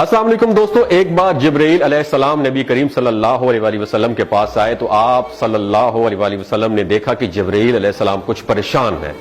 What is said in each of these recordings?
السلام علیکم دوستو، ایک بار جبرائیل علیہ السلام نبی کریم صلی اللہ علیہ وآلہ وسلم کے پاس آئے تو آپ صلی اللہ علیہ وآلہ وسلم نے دیکھا کہ جبرائیل علیہ السلام کچھ پریشان ہے۔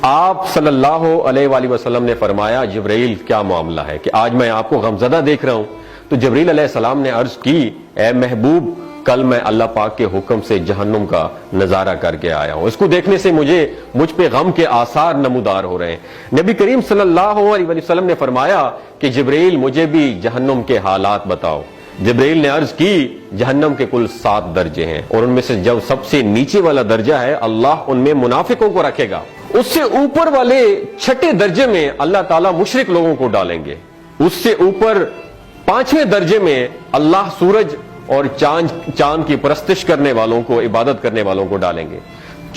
آپ صلی اللہ علیہ وآلہ وسلم نے فرمایا، جبرائیل کیا معاملہ ہے کہ آج میں آپ کو غمزدہ دیکھ رہا ہوں؟ تو جبرائیل علیہ السلام نے عرض کی، اے محبوب، کل میں اللہ پاک کے حکم سے جہنم کا نظارہ کر کے آیا ہوں، اس کو دیکھنے سے مجھ پہ غم کے آثار نمودار ہو رہے ہیں۔ نبی کریم صلی اللہ علیہ وسلم نے فرمایا کہ جبرائیل مجھے بھی جہنم کے حالات بتاؤ۔ جبرائیل نے عرض کی، جہنم کے کل 7 درجے ہیں اور ان میں سے جو سب سے نیچے والا درجہ ہے اللہ ان میں منافقوں کو رکھے گا، اس سے اوپر والے 6 درجے میں اللہ تعالیٰ مشرک لوگوں کو ڈالیں گے، اس سے اوپر 5ویں درجے میں اللہ سورج اور چاند کی پرستش کرنے والوں کو، عبادت کرنے والوں کو ڈالیں گے،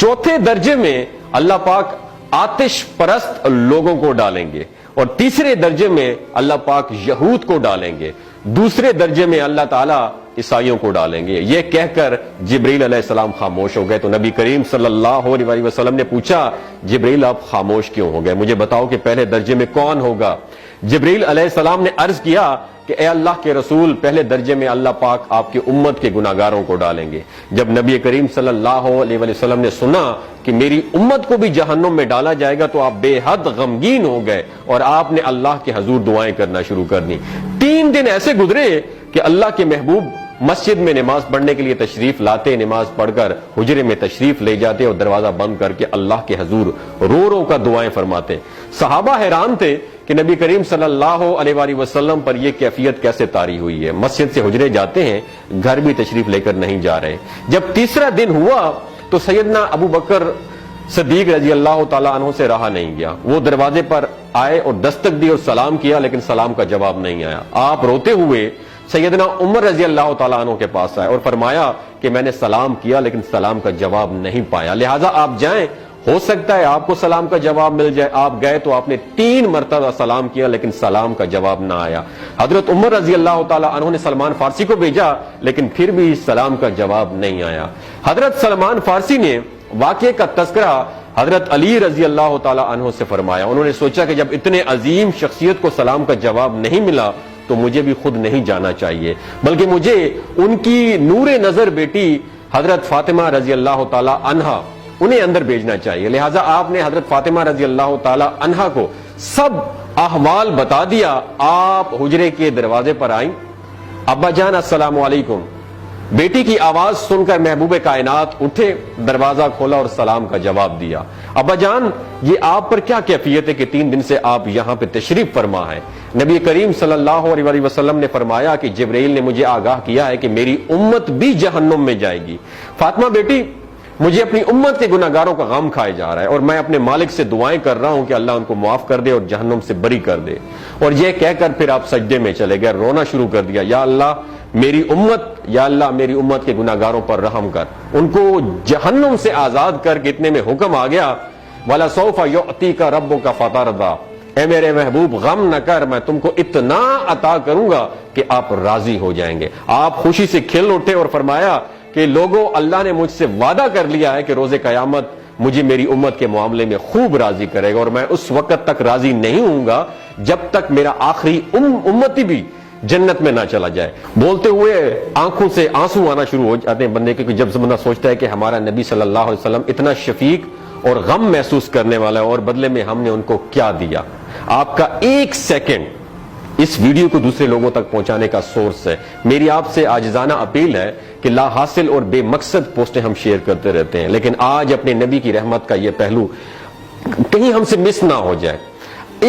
4تھے درجے میں اللہ پاک آتش پرست لوگوں کو ڈالیں گے، اور 3رے درجے میں اللہ پاک یہود کو ڈالیں گے، 2 درجے میں اللہ تعالیٰ عیسائیوں کو ڈالیں گے۔ یہ کہہ کر جبرائیل علیہ السلام خاموش ہو گئے تو نبی کریم صلی اللہ علیہ وسلم نے پوچھا، جبرائیل آپ خاموش کیوں ہو گئے؟ مجھے بتاؤ کہ پہلے درجے میں کون ہوگا؟ جبرائیل علیہ السلام نے عرض کیا کہ اے اللہ کے رسول، پہلے درجے میں اللہ پاک آپ کی امت کے گناہگاروں کو ڈالیں گے۔ جب نبی کریم صلی اللہ علیہ وسلم نے سنا کہ میری امت کو بھی جہنم میں ڈالا جائے گا تو آپ بے حد غمگین ہو گئے اور آپ نے اللہ کے حضور دعائیں کرنا شروع کر دی۔ 3 دن ایسے گزرے کہ اللہ کے محبوب مسجد میں نماز پڑھنے کے لیے تشریف لاتے، نماز پڑھ کر حجرے میں تشریف لے جاتے اور دروازہ بند کر کے اللہ کے حضور رو رو کا دعائیں فرماتے۔ صحابہ حیران تھے کہ نبی کریم صلی اللہ علیہ وآلہ وسلم پر یہ کیفیت کیسے طاری ہوئی ہے، مسجد سے حجرے جاتے ہیں، گھر بھی تشریف لے کر نہیں جا رہے۔ جب 3را دن ہوا تو سیدنا ابو بکر صدیق رضی اللہ تعالیٰ عنہ سے رہا نہیں گیا، وہ دروازے پر آئے اور دستک دی اور سلام کیا، لیکن سلام کا جواب نہیں آیا۔ آپ روتے ہوئے سیدنا عمر رضی اللہ تعالیٰ عنہ کے پاس آئے اور فرمایا کہ میں نے سلام کیا لیکن سلام کا جواب نہیں پایا، لہٰذا آپ جائیں، ہو سکتا ہے آپ کو سلام کا جواب مل جائے۔ آپ گئے تو آپ نے 3 مرتبہ سلام کیا لیکن سلام کا جواب نہ آیا۔ حضرت عمر رضی اللہ تعالیٰ عنہ نے سلمان فارسی کو بھیجا لیکن پھر بھی سلام کا جواب نہیں آیا۔ حضرت سلمان فارسی نے واقعے کا تذکرہ حضرت علی رضی اللہ تعالیٰ عنہ سے فرمایا۔ انہوں نے سوچا کہ جب اتنے عظیم شخصیت کو سلام کا جواب نہیں ملا تو مجھے بھی خود نہیں جانا چاہیے، بلکہ مجھے ان کی نور نظر بیٹی حضرت فاطمہ رضی اللہ تعالیٰ عنہا انہیں اندر بھیجنا چاہیے۔ لہٰذا آپ نے حضرت فاطمہ رضی اللہ تعالیٰ عنہا کو سب احوال بتا دیا۔ آپ حجرے کے دروازے پر آئیں، ابا جان السلام علیکم، بیٹی کی آواز سن کر محبوب کائنات اٹھے، دروازہ کھولا اور سلام کا جواب دیا۔ ابا جان، یہ آپ پر کیا کیفیت ہے کہ 3 دن سے آپ یہاں پہ تشریف فرما ہے؟ نبی کریم صلی اللہ علیہ وسلم نے فرمایا کہ جبرائیل نے مجھے آگاہ کیا ہے کہ میری امت بھی جہنم میں جائے گی۔ فاطمہ بیٹی، مجھے اپنی امت کے گناہگاروں کا غم کھائے جا رہا ہے اور میں اپنے مالک سے دعائیں کر رہا ہوں کہ اللہ ان کو معاف کر دے اور جہنم سے بری کر دے۔ اور یہ کہہ کر پھر آپ سجدے میں چلے گئے، رونا شروع کر دیا، یا اللہ میری امت کے گناہگاروں پر رحم کر، ان کو جہنم سے آزاد کر کے۔ اتنے میں حکم آ گیا، وَلَسَوْفَ يُعْطِيكَ رَبُّكَ فَتَرْضَىٰ، اے میرے محبوب غم نہ کر، میں تم کو اتنا عطا کروں گا کہ آپ راضی ہو جائیں گے۔ آپ خوشی سے کھل اٹھے اور فرمایا کہ لوگوں، اللہ نے مجھ سے وعدہ کر لیا ہے کہ روز قیامت مجھے میری امت کے معاملے میں خوب راضی کرے گا، اور میں اس وقت تک راضی نہیں ہوں گا جب تک میرا آخری امتی بھی جنت میں نہ چلا جائے۔ بولتے ہوئے آنکھوں سے آنسو آنا شروع ہو جاتے ہیں بندے کے، کہ جب بندہ سوچتا ہے کہ ہمارا نبی صلی اللہ علیہ وسلم اتنا شفیق اور غم محسوس کرنے والا ہے اور بدلے میں ہم نے ان کو کیا دیا۔ آپ کا 1 سیکنڈ اس ویڈیو کو دوسرے لوگوں تک پہنچانے کا سورس ہے۔ میری آپ سے عاجزانہ اپیل ہے کہ لا حاصل اور بے مقصد پوسٹیں ہم شیئر کرتے رہتے ہیں، لیکن آج اپنے نبی کی رحمت کا یہ پہلو کہیں ہم سے مس نہ ہو جائے۔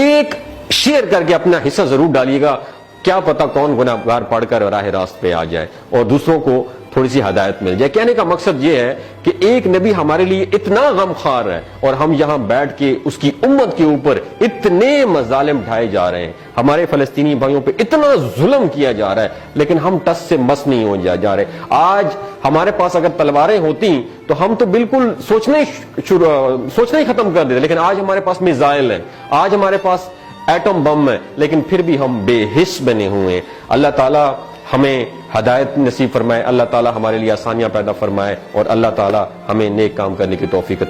ایک شیئر کر کے اپنا حصہ ضرور ڈالیے گا، کیا پتہ کون گناہگار پڑھ کر راہ راست پہ آ جائے اور دوسروں کو تھوڑی سی ہدایت مل جائے۔ کہنے کا مقصد یہ ہے کہ ایک نبی ہمارے لیے اتنا غم خوار ہے اور ہم یہاں بیٹھ کے اس کی امت کے اوپر اتنے مظالم ڈھائے جا رہے ہیں، ہمارے فلسطینی بھائیوں پہ اتنا ظلم کیا جا رہا ہے، لیکن ہم ٹس سے مس نہیں ہو جا رہے۔ آج ہمارے پاس اگر تلواریں ہوتی تو ہم تو بالکل سوچنا ہی ختم کر دیتے، لیکن آج ہمارے پاس میزائل ہیں، آج ہمارے پاس ایٹم بم ہے، لیکن پھر بھی ہم بے حس بنے ہوئے ہیں۔ اللہ تعالیٰ ہمیں ہدایت نصیب فرمائے، اللہ تعالیٰ ہمارے لیے آسانیاں پیدا فرمائے اور اللہ تعالیٰ ہمیں نیک کام کرنے کی توفیق عطا